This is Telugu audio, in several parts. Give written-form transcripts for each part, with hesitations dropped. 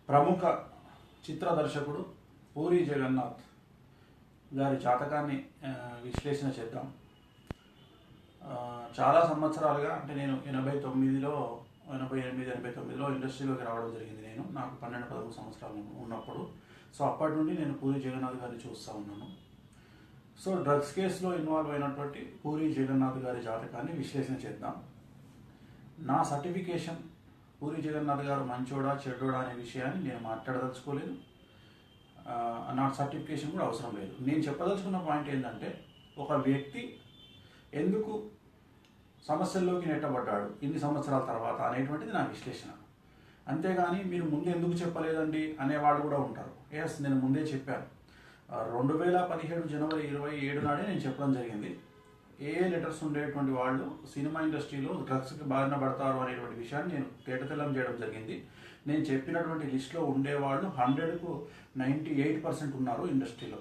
ప్రముఖ చిత్ర దర్శకుడు పూరి జగన్నాథ్ గారి జాతకాన్ని విశ్లేషణ చేద్దాం. చాలా సంవత్సరాలుగా అంటే నేను 89లో ఇండస్ట్రీలోకి రావడం జరిగింది. నాకు 12-13 సంవత్సరాలు ఉన్నప్పుడు. సో అప్పటి నుండి నేను పూరి జగన్నాథ్ గారిని చూస్తూ ఉన్నాను. సో డ్రగ్స్ కేసులో ఇన్వాల్వ్ అయినటువంటి పూరి జగన్నాథ్ గారి జాతకాన్ని విశ్లేషణ చేద్దాం. నా సర్టిఫికేషన్ పూరి జగన్నాథ్ గారు మంచోడా చెడ్డోడా అనే విషయాన్ని నేను మాట్లాడదలుచుకోలేదు. నాకు సర్టిఫికేషన్ కూడా అవసరం లేదు. నేను చెప్పదలుచుకున్న పాయింట్ ఏంటంటే, ఒక వ్యక్తి ఎందుకు సమస్యల్లోకి నెట్టబడ్డాడు ఇన్ని సంవత్సరాల తర్వాత అనేటువంటిది నా విశ్లేషణ. అంతేగాని మీరు ముందు ఎందుకు చెప్పలేదండి అనేవాళ్ళు కూడా ఉంటారు. ఎస్, నేను ముందే చెప్పాను. 2017 జనవరి 27 నాడే నేను చెప్పడం జరిగింది. ఏ లెటర్స్ ఉండేటువంటి వాళ్ళు సినిమా ఇండస్ట్రీలో డ్రగ్స్కి బారిన పడతారు అనేటువంటి విషయాన్ని నేను తేటతెల్లం చేయడం జరిగింది. నేను చెప్పినటువంటి లిస్ట్లో ఉండేవాళ్ళు 100కు 98% ఉన్నారు ఇండస్ట్రీలో.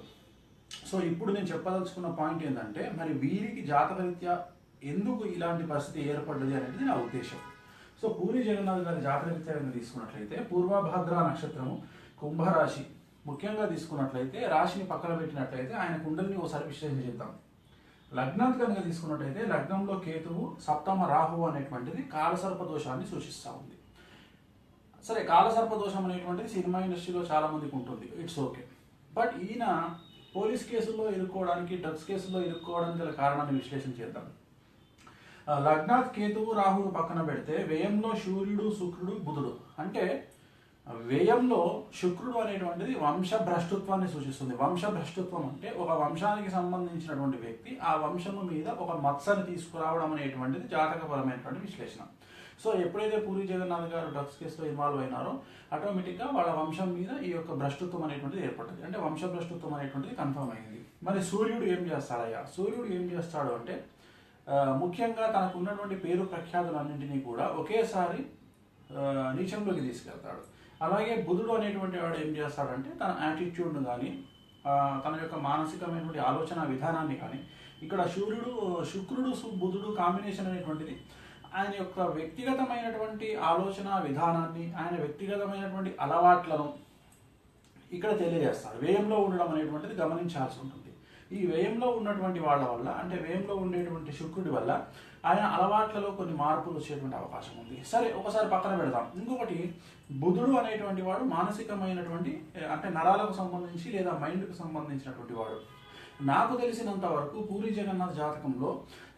సో ఇప్పుడు నేను చెప్పదలుచుకున్న పాయింట్ ఏంటంటే, మరి వీరికి జాతకరీత్యా ఎందుకు ఇలాంటి పరిస్థితి ఏర్పడ్డది అనేది నా ఉద్దేశం. సో పూరి జగన్నాథ్ గారి జాతకరీత్యా తీసుకున్నట్లయితే పూర్వభాద్ర నక్షత్రము, కుంభరాశి ముఖ్యంగా తీసుకున్నట్లయితే, రాశిని పక్కన పెట్టినట్లయితే ఆయన కుండలిని ఒకసారి విశ్లేషణ చేద్దాం. లగ్నాన్ని కనుక తీసుకున్నట్లయితే లగ్నంలో కేతువు, సప్తమ రాహువు అనేటువంటిది కాలసర్ప దోషాన్ని సూచిస్తూ ఉంది. సరే, కాలసర్ప దోషం అనేటువంటిది సినిమా ఇండస్ట్రీలో చాలా మందికి ఉంటుంది, ఇట్స్ ఓకే. బట్ ఈయన పోలీస్ కేసుల్లో ఇరుక్కోవడానికి, డ్రగ్స్ కేసుల్లో ఇరుక్కోవడానికి గల కారణాన్ని విశ్లేషణ చేద్దాం. లగ్నాత్ కేతువు రాహువు పక్కన పెడితే వ్యయంలో సూర్యుడు, శుక్రుడు, బుధుడు. అంటే వ్యయంలో శుక్రుడు అనేటువంటిది వంశభ్రష్టత్వాన్ని సూచిస్తుంది. వంశభ్రష్టత్వం అంటే ఒక వంశానికి సంబంధించినటువంటి వ్యక్తి ఆ వంశము మీద ఒక మత్సని తీసుకురావడం అనేటువంటిది జాతకపరమైనటువంటి విశ్లేషణ. సో ఎప్పుడైతే పూరి జగన్నాథ్ గారు డ్రగ్స్ కేసులో ఇన్వాల్వ్ అయినారో ఆటోమేటిక్గా వాళ్ళ వంశం మీద ఈ యొక్క భ్రష్టత్వం అనేటువంటిది ఏర్పడుతుంది. అంటే వంశభ్రష్టత్వం అనేటువంటిది కన్ఫర్మ్ అయింది. మరి సూర్యుడు ఏం చేస్తాడయ్యా? సూర్యుడు ఏం చేస్తాడు అంటే, ముఖ్యంగా తనకు ఉన్నటువంటి పేరు ప్రఖ్యాతులన్నింటినీ కూడా ఒకేసారి నీచంలోకి తీసుకెళ్తాడు. అలాగే బుధుడు అనేటువంటి వాడు ఏం చేస్తాడంటే, తన యాటిట్యూడ్ను కానీ తన యొక్క మానసికమైనటువంటి ఆలోచన విధానాన్ని కానీ, ఇక్కడ శుక్రుడు బుధుడు కాంబినేషన్ అనేటువంటిది ఆయన యొక్క వ్యక్తిగతమైనటువంటి ఆలోచన విధానాన్ని, ఆయన వ్యక్తిగతమైనటువంటి అలవాట్లను ఇక్కడ తెలియజేస్తారు. వ్యయంలో ఉండడం అనేటువంటిది గమనించాల్సి ఉంటుంది. ఈ వ్యయంలో ఉన్నటువంటి వాళ్ళ వల్ల, అంటే వ్యయంలో ఉండేటువంటి శుక్రుడి వల్ల ఆయన అలవాట్లలో కొన్ని మార్పులు వచ్చేటువంటి అవకాశం ఉంది. సరే, ఒకసారి పక్కన పెడదాం. ఇంకొకటి, బుధుడు అనేటువంటి వాడు మానసికమైనటువంటి, అంటే నరాలకు సంబంధించి లేదా మైండ్కు సంబంధించినటువంటి వాడు. నాకు తెలిసినంత వరకు పూరి జగన్నాథ్ జాతకంలో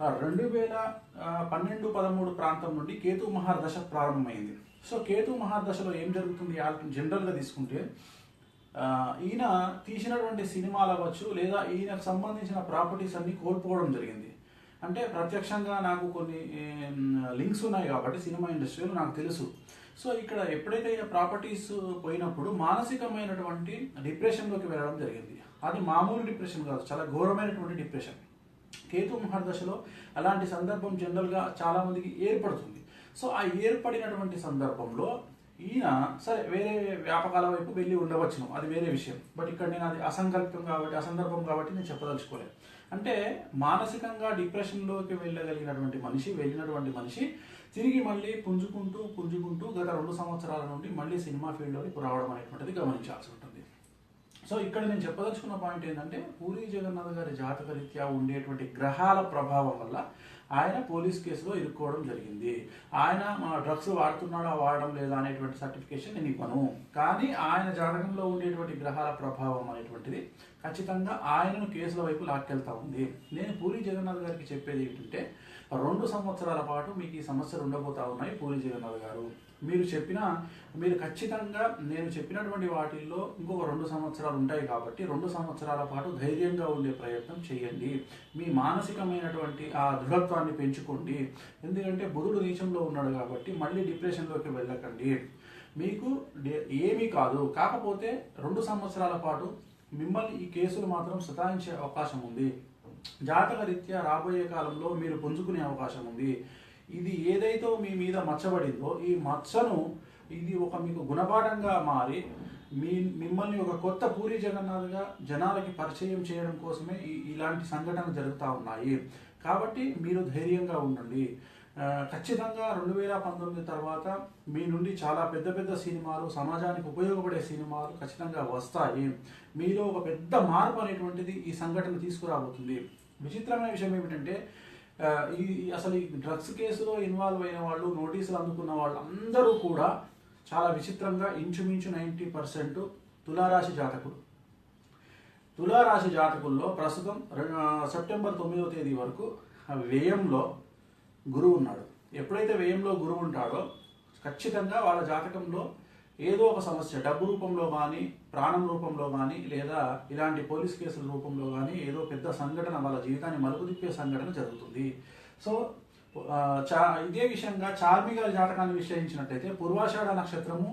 2012-13 ప్రాంతం నుండి కేతు మహార్దశ ప్రారంభమైంది. సో కేతు మహార్దశలో ఏం జరుగుతుంది? జనరల్గా తీసుకుంటే ఈయన తీసినటువంటి సినిమాలు అవ్వచ్చు, లేదా ఈయనకు సంబంధించిన ప్రాపర్టీస్ అన్ని కోల్పోవడం జరిగింది. అంటే ప్రత్యక్షంగా నాకు కొన్ని లింక్స్ ఉన్నాయి కాబట్టి సినిమా ఇండస్ట్రీలో నాకు తెలుసు. సో ఇక్కడ ఎప్పుడైతే ఈయన ప్రాపర్టీస్ పోయినప్పుడు మానసికమైనటువంటి డిప్రెషన్లోకి వెళ్ళడం జరిగింది. అది మామూలు డిప్రెషన్ కాదు, చాలా ఘోరమైనటువంటి డిప్రెషన్. కేతు మహార్దశలో అలాంటి సందర్భం జనరల్గా చాలామందికి ఏర్పడుతుంది. సో ఆ ఏర్పడినటువంటి సందర్భంలో ఈయన సరే వేరే వ్యాపకాల వైపు వెళ్ళి ఉండవచ్చును, అది వేరే విషయం. బట్ ఇక్కడ నేను అది అసందర్భం కాబట్టి నేను చెప్పదలుచుకోలేదు. అంటే మానసికంగా డిప్రెషన్లోకి వెళ్ళినటువంటి మనిషి తిరిగి మళ్ళీ పుంజుకుంటూ గత 2 సంవత్సరాల నుండి మళ్ళీ సినిమా ఫీల్డ్లోకి రావడం అనేటువంటిది గమనించాల్సి ఉంటుంది. సో ఇక్కడ నేను చెప్పదలుచుకున్న పాయింట్ ఏంటంటే, పూరి జగన్నాథ్ గారి జాతకరీత్యా ఉండేటువంటి గ్రహాల ప్రభావం వల్ల ఆయన పోలీస్ కేసులో ఇరుక్కోవడం జరిగింది. ఆయన డ్రగ్స్ వాడడం లేదా అనేటువంటి సర్టిఫికేషన్ నేను ఇవ్వను. కానీ ఆయన జాతకంలో ఉండేటువంటి గ్రహాల ప్రభావం అనేటువంటిది ఖచ్చితంగా ఆయనను కేసుల వైపు లాక్కెళ్తా ఉంది. నేను పూరి జగన్నాథ్ గారికి చెప్పేది ఏంటంటే, 2 సంవత్సరాల పాటు మీకు ఈ సమస్యలు ఉండబోతా ఉన్నాయి. పూరి జగన్నాథ్ గారు, మీరు ఖచ్చితంగా నేను చెప్పినటువంటి వాటిల్లో ఇంకొక 2 సంవత్సరాలు ఉంటాయి కాబట్టి 2 సంవత్సరాల పాటు ధైర్యంగా ఉండే ప్రయత్నం చేయండి. మీ మానసికమైనటువంటి ఆ దృఢత్వాన్ని పెంచుకోండి. ఎందుకంటే బుధుడు నీచంలో ఉన్నాడు కాబట్టి మళ్ళీ డిప్రెషన్లోకి వెళ్ళకండి. మీకు ఏమీ కాదు. కాకపోతే 2 సంవత్సరాల పాటు మిమ్మల్ని ఈ కేసులు మాత్రం సతాయించే అవకాశం ఉంది. జాతక రీత్యా రాబోయే కాలంలో మీరు పుంజుకునే అవకాశం ఉంది. ఇది ఏదైతే మీ మీద మచ్చబడిందో ఈ మచ్చను ఇది ఒక మీకు గుణపాఠంగా మారి మిమ్మల్ని ఒక కొత్త పూరి జగన్నాథ్గా జనాలకి పరిచయం చేయడం కోసమే ఇలాంటి సంఘటనలు జరుగుతూ ఉన్నాయి. కాబట్టి మీరు ధైర్యంగా ఉండండి. ఖచ్చితంగా 2019 తర్వాత మీ నుండి చాలా పెద్ద పెద్ద సినిమాలు, సమాజానికి ఉపయోగపడే సినిమాలు ఖచ్చితంగా వస్తాయి. మీలో ఒక పెద్ద మార్పు అనేటువంటిది ఈ సంఘటన తీసుకురాబోతుంది. విచిత్రమైన విషయం ఏమిటంటే ఈ అసలు ఈ డ్రగ్స్ కేసులో ఇన్వాల్వ్ అయిన వాళ్ళు, నోటీసులు అందుకున్న వాళ్ళు అందరూ కూడా చాలా విచిత్రంగా ఇంచుమించు 90% తులారాశి జాతకులు. తులారాశి జాతకుల్లో ప్రస్తుతం సెప్టెంబర్ 9వ తేదీ వరకు వ్యయంలో గురువు ఉన్నాడు. ఎప్పుడైతే వ్యయంలో గురువు ఉంటాడో ఖచ్చితంగా వాళ్ళ జాతకంలో ఏదో ఒక సమస్య, డబ్బు రూపంలో కానీ, ప్రాణం రూపంలో కానీ, లేదా ఇలాంటి పోలీస్ కేసుల రూపంలో కానీ ఏదో పెద్ద సంఘటన వాళ్ళ జీవితాన్ని మలుపు తిప్పే సంఘటన జరుగుతుంది. సో ఇదే విషయంగా చార్మి గారి జాతకాన్ని విశ్లేషించినట్టయితే పూర్వాషాఢ నక్షత్రము,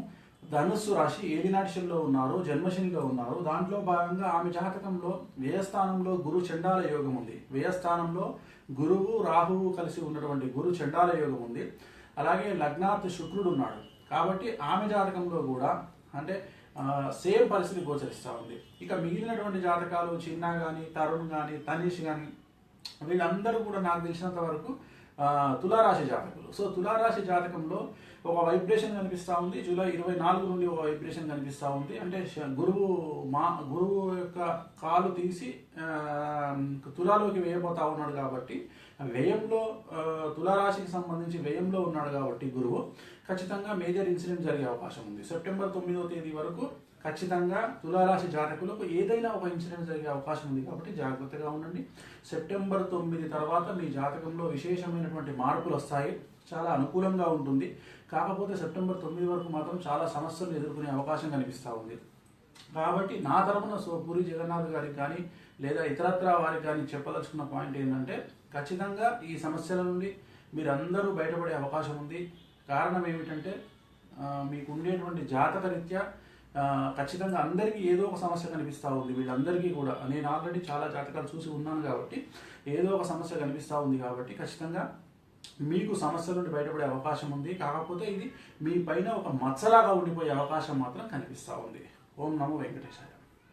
ధనుస్సు రాశి ఏలినాటిషన్లో ఉన్నారు, జన్మశనిలో ఉన్నారు. దాంట్లో భాగంగా ఆమె జాతకంలో వ్యయస్థానంలో గురు చండాల యోగం ఉంది. వ్యయస్థానంలో గురువు రాహువు కలిసి ఉన్నటువంటి గురు చండాల యోగం ఉంది. అలాగే లగ్నాత్ శుక్రుడు ఉన్నాడు. కాబట్టి ఆమె జాతకంలో కూడా అంటే సేమ్ పరిస్థితి గోచరిస్తూ ఉంది. ఇక మిగిలినటువంటి జాతకాలు చిన్న కానీ, తరుణ్ కానీ, తనీష్ కానీ వీళ్ళందరూ కూడా నాకు తెలిసినంత వరకు తులారాశి జాతకులు. సో తులారాశి జాతకంలో ఒక వైబ్రేషన్ కనిపిస్తూ ఉంది. జూలై 24 నుండి ఒక వైబ్రేషన్ కనిపిస్తూ ఉంది. అంటే గురువు యొక్క కాలు తీసి తులాలోకి వేయబోతా ఉన్నాడు. కాబట్టి వ్యయంలో తులారాశికి సంబంధించి వ్యయంలో ఉన్నాడు కాబట్టి గురువు ఖచ్చితంగా మేజర్ ఇన్సిడెంట్ జరిగే అవకాశం ఉంది. సెప్టెంబర్ 9వ తేదీ వరకు ఖచ్చితంగా తులారాశి జాతకులకు ఏదైనా ఒక ఇన్సిడెంట్ జరిగే అవకాశం ఉంది. కాబట్టి జాగ్రత్తగా ఉండండి. సెప్టెంబర్ 9 తర్వాత మీ జాతకంలో విశేషమైనటువంటి మార్పులు వస్తాయి. చాలా అనుకూలంగా ఉంటుంది. కాకపోతే సెప్టెంబర్ 9 వరకు మాత్రం చాలా సమస్యలు ఎదుర్కొనే అవకాశం కనిపిస్తూ ఉంది. కాబట్టి నా తరపున పూరి జగన్నాథ్ గారికి కానీ లేదా ఇతరత్ర వారికి కానీ చెప్పదలుచుకున్న పాయింట్ ఏంటంటే ఖచ్చితంగా ఈ సమస్యల నుండి మీరందరూ బయటపడే అవకాశం ఉంది. కారణం ఏమిటంటే మీకు ఉండేటువంటి జాతక రీత్యా ఖచ్చితంగా అందరికీ ఏదో ఒక సమస్య కనిపిస్తూ ఉంది. వీళ్ళందరికీ కూడా నేను ఆల్రెడీ చాలా జాతకాలు చూసి ఉన్నాను కాబట్టి ఏదో ఒక సమస్య కనిపిస్తూ ఉంది. కాబట్టి ఖచ్చితంగా మీకు సమస్యల నుండి బయటపడే అవకాశం ఉంది. కాకపోతే ఇది మీ పైన ఒక మచ్చలాగా ఉండిపోయే అవకాశం మాత్రం కనిపిస్తూ ఉంది. ఓం నమో వెంకటేశాయ.